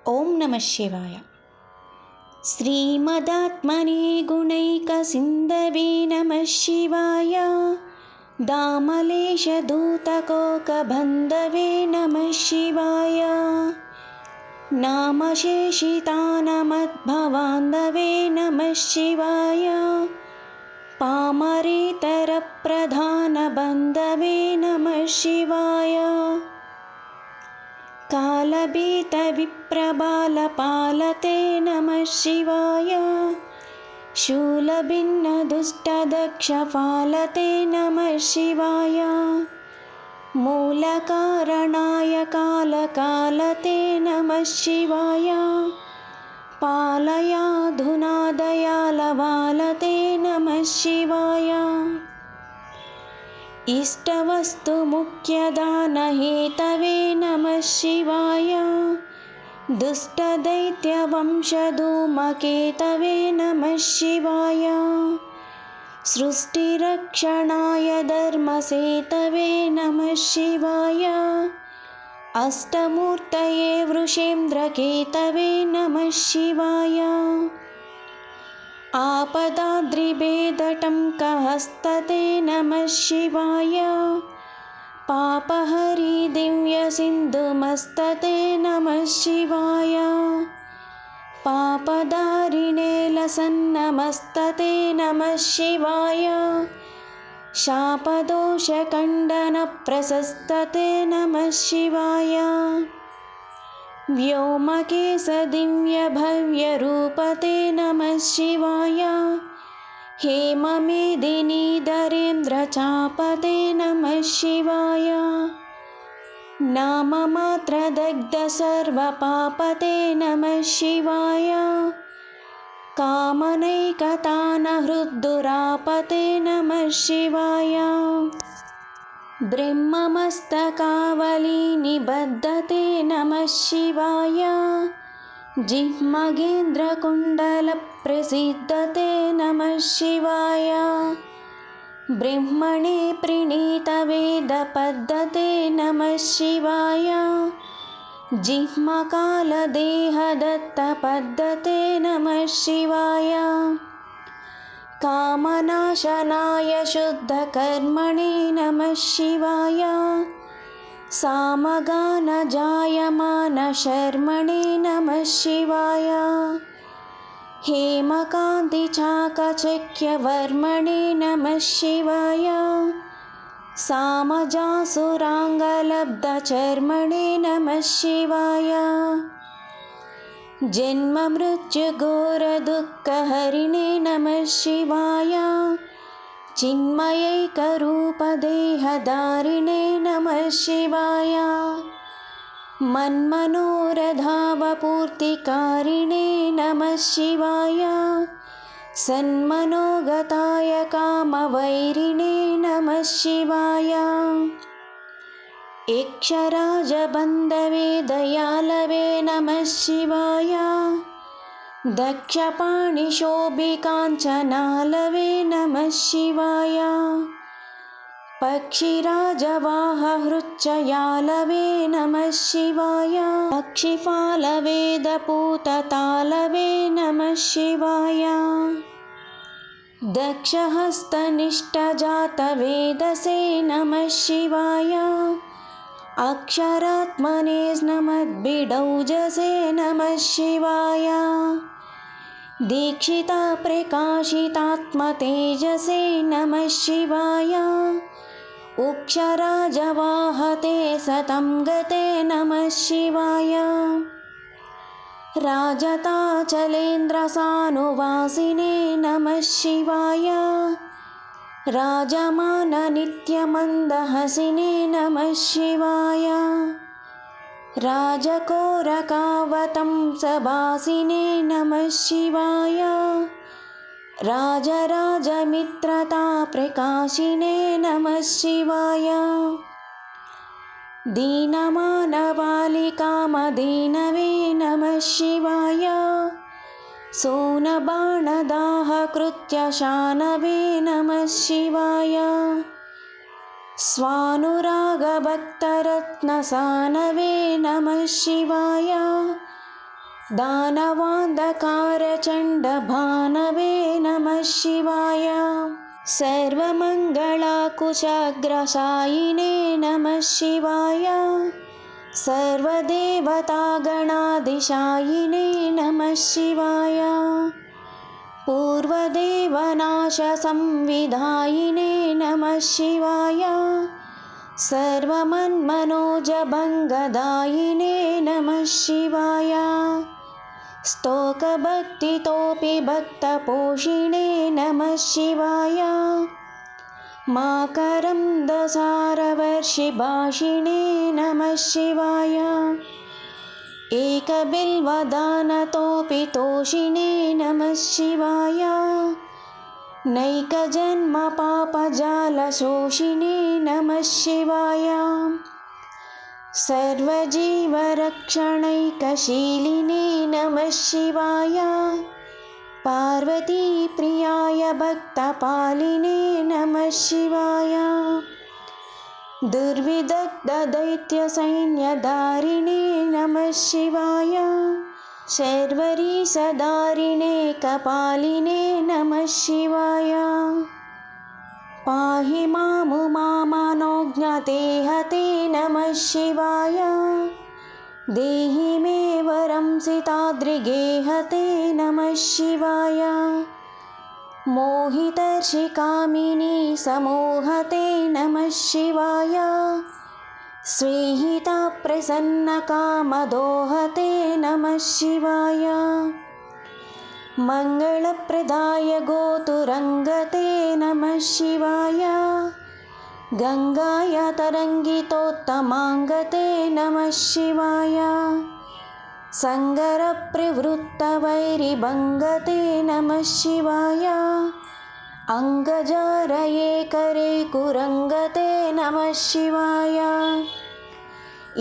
ఓం నమః శివాయ. శ్రీమదాత్మనే గుణైకసింధవే నమః శివాయ. దామలేశదూతకోకబంధవే నమః శివాయ. నామశేషితానమద్భవాంధవే నమః శివాయ. పామరేతరప్రధానబంధవే నమః శివాయ. कालभीतविप्रबालपालते नमः शिवाय. शूलभिन्नदुष्टदक्षपालते नमः शिवाय. मूलकारणाय कालकालते नमः शिवाय. पालयाधुना दयालवालते नमः शिवाय. इष्टवस्तुमुख्यदानहेतवे नमः शिवाय. दुष्टदैत्यवंशधूमकेतवे नमः शिवाय. सृष्टिरक्षणाय धर्मसेतवे नमः शिवाय. अष्टमूर्तये वृषेन्द्रकेतवे नमः शिवाय. आपदाद्रिभेदटङ्कहस्तते नमः शिवाय. पापहरि दिव्यसिन्धुमस्तते नमः शिवाय. पापदारिणे लसन्नमस्तते नमः शिवाय. शापदोषखण्डनप्रशस्तते नमः शिवाय. व्योमकेशदिव्यभव्यरूपते नमः शिवाय. हेममेदिनीधरेन्द्रचापते नमः शिवाय. नाममात्रदग्धसर्वपापते नमः शिवाय. कामनैकतानहृद्दुरापते नमः शिवाय. ब्रह्ममस्तकावलीनिबद्धते नमः शिवाय. जिह्मगेन्द्रकुण्डलप्रसिद्धते नमः शिवाय. ब्रह्मणे प्रणीतवेदपद्धते नमः शिवाय. जिह्मकालदेहदत्तपद्धते नमः शिवाय. कामनाशनाय शुद्धकर्मणे नमः शिवाय. सामगानजायमानशर्मणे नमः शिवाय. हेमकान्तिचाकचक्यवर्मणे नमः शिवाय. सामजासुराङ्गलब्धचर्मणे नमः शिवाय. जन्ममृत्युघोरदुःखहरिणे नमः शिवाय. चिन्मयैकरूपदेहधारिणे नमः शिवाय. मन्मनोरथावपूर्तिकारिणे नमः शिवाय. सन्मनोगताय कामवैरिणे नमः शिवाय. यक्षराजबन्धवे दयालवे नमः शिवाय. दक्षपाणिशोभिकाञ्चनालवे नमः शिवाय. पक्षिराजवाहहृच्चयालवे नमः शिवाय. पक्षिपालवेदपूततालवे नमः शिवाय. दक्षहस्तनिष्ठजातवेदसे नमः शिवाय. अक्षरात्मने स्नमद्भिडौजसे नमः शिवाय. दीक्षितप्रकाशितात्मतेजसे नमः शिवाय. उक्षराजवाहते सतं गते नमः शिवाय. राजताचलेन्द्रसानुवासिने नमः शिवाय. राजमाननित्यमन्दहसिने नमः शिवाय. राजकोरकावतंसभासिने नमः शिवाय. राजराजमित्रताप्रकाशिने नमः शिवाय. दीनमानवालिकामदीनवे नमः शिवाय. सोनबाणदाहकृत्यशानवे नमः शिवाय. स्वानुरागभक्तरत्नसानवे नमः शिवाय। दानवान्धकारचण्डभानवे नमः शिवाय सर्वमङ्गलाकुशाग्रसायिने नमः शिवाय सर्वदेवतागणाधिशायिने नमः शिवाय पूर्वदेवनाशसंविधायिने नमः शिवाय सर्वमन्मनोजभङ्गदायिने नमः शिवाय स्तोकभक्तितोऽपि भक्तपोषिणे नमः शिवाय माकरन्दसारवर्षिभाषिणे नमः शिवाय एकबिल्वदानतोऽपि तोषिणे नमः शिवाय नैकजन्मपापजालशोषिणे नमः शिवाय सर्वजीवरक्षणैकशीलिने नमः शिवाय पार्वतीप्रियाय भक्तपालिने नमः शिवाय दुर्विदग्धदैत्यसैन्यधारिणे नमः शिवाय शर्वरीसधारिणे कपालिने नमः शिवाय पाहि मामुमामनोज्ञतेहते नमः शिवाय देहि मे वरं सिताद्रिगेहते नमः शिवाय मोहितर्षिकामिनी समोहते नमः शिवाय स्वेहिता प्रसन्नकामदोहते नमः शिवाय मङ्गलप्रदाय गोतुरङ्गते नमः शिवाय गङ्गाय तरङ्गितोत्तमाङ्गते नमः शिवाय सङ्गरप्रवृत्तवैरिभङ्गते नमः शिवाय अङ्गजारये करे कुरङ्गते नमः शिवाय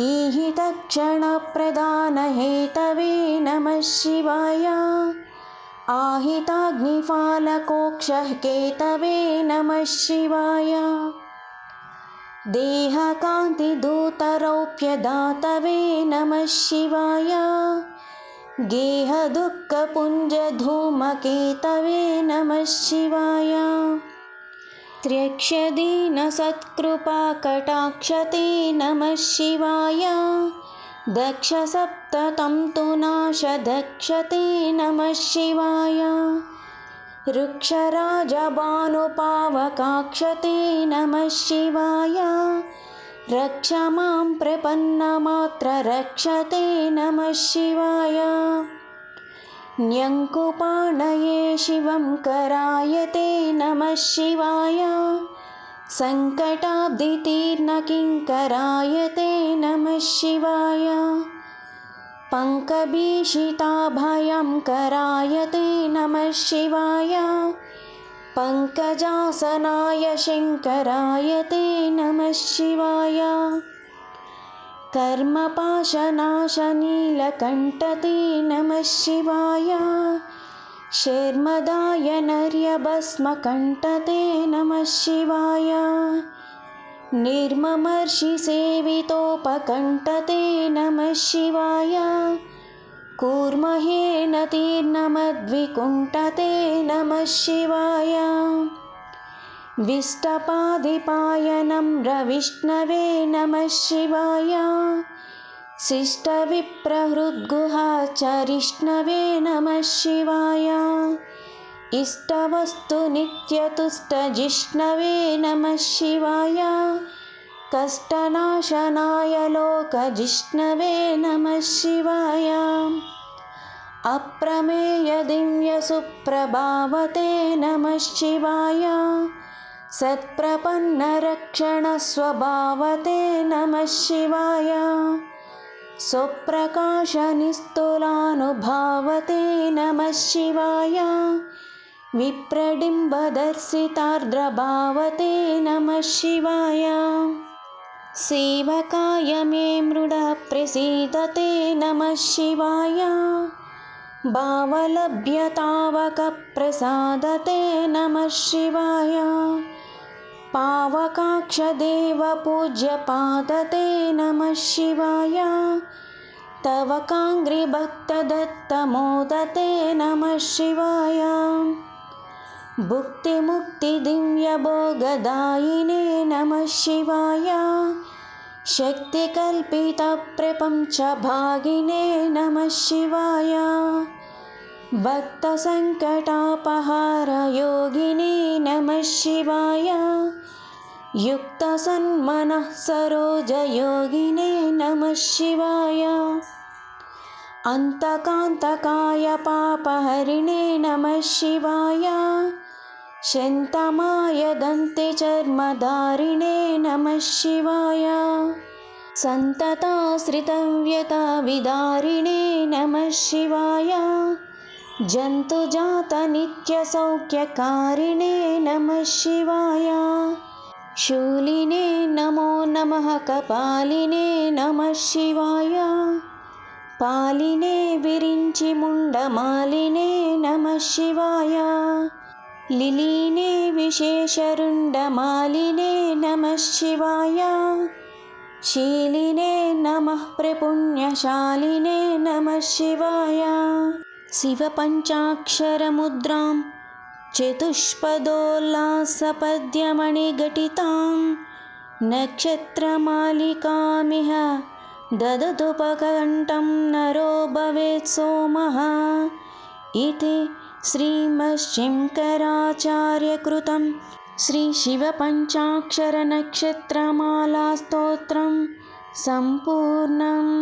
ईहितक्षणप्रदानहेतवे नमः शिवाय आहिताग्निफालकोक्षः केतवे नमः शिवाय देहकान्तिदूतरौप्यदातवे नमः शिवाय गेहदुःखपुञ्जधूमकेतवे नमः शिवाय त्र्यक्षदीनसत्कृपाकटाक्षते नमः शिवाय दक्षसप्ततन्तुनाशदक्षते नमः शिवाय वृक्षराजभानुपावकाक्षते नमः शिवाय रक्ष मां प्रपन्नमात्ररक्षते नमः शिवाय न्यङ्कुपाणये शिवं करायते नमः शिवाय सङ्कटाब्धितीर्णकिङ्करायते नमः शिवाय पङ्कभीषिताभयं करायते नमः शिवाय पङ्कजासनाय शङ्करायते नमः शिवाय कर्मपाशनाशनीलकण्ठते नमः शिवाय शर्मदाय नर्यभस्मकण्ठते नमः शिवाय निर्ममर्षिसेवितोपकण्ठते नमः शिवाय कूर्महेन तीर्णमद्विकुण्ठते नमः शिवाय विष्टपादिपायनं रविष्णवे नमः शिवाय शिष्टविप्रहृद्गुहाचरिष्णवे नमः शिवाय इष्टवस्तुनित्यतुष्टजिष्णवे नमः शिवाय कष्टनाशनाय लोकजिष्णवे नमः शिवाय अप्रमेयदिव्यसुप्रभावते नमः शिवाय सत्प्रपन्नरक्षणस्वभावते नमः शिवाय स्वप्रकाशनिस्तुलानुभावते नमः शिवाय विप्रडिम्बदर्शितार्द्रभावते नमः शिवाय सेवकाय मे मृडः प्रसीदते नमः शिवाय भावलभ्यतावकप्रसादते नमः शिवाय पावकाक्षदेवपूज्यपादते नमः शिवाय तव काङ्ग्रिभक्तदत्तमोदते नमः शिवाय भुक्तिमुक्तिदिव्यभोगदायिने नमः शिवाय शक्तिकल्पितप्रपञ्चभागिने नमः शिवाय भक्तसङ्कटापहारयोगिने नमः शिवाय युक्तसन्मनः सरोजयोगिने नमः शिवाय अन्तकान्तकाय पापहरिणे नमः शिवाय शन्तमाय दन्तिचर्मधारिणे नमः शिवाय सन्तताश्रितव्यताविदारिणे नमः शिवाय जन्तुजातनित्यसौख्यकारिणे नमः शिवाय शूलिने नमो नमः कपालिने नमः शिवाय पालिने विरिञ्चिमुण्डमालिने नमः शिवाय लिलीने विशेषरुण्डमालिने नमः शिवाय शीलिने नमः प्रपुण्यशालिने नमः शिवाय शिवपञ्चाक्षरमुद्रां चतुष्पदोल्लासपद्यमणिघटितां नक्षत्रमालिकामिह ददतुपकण्ठं नरो भवेत् सोमः इति श्रीमच्छिङ्कराचार्यकृतं श्रीशिवपञ्चाक्षरनक्षत्रमालास्तोत्रं सम्पूर्णम्।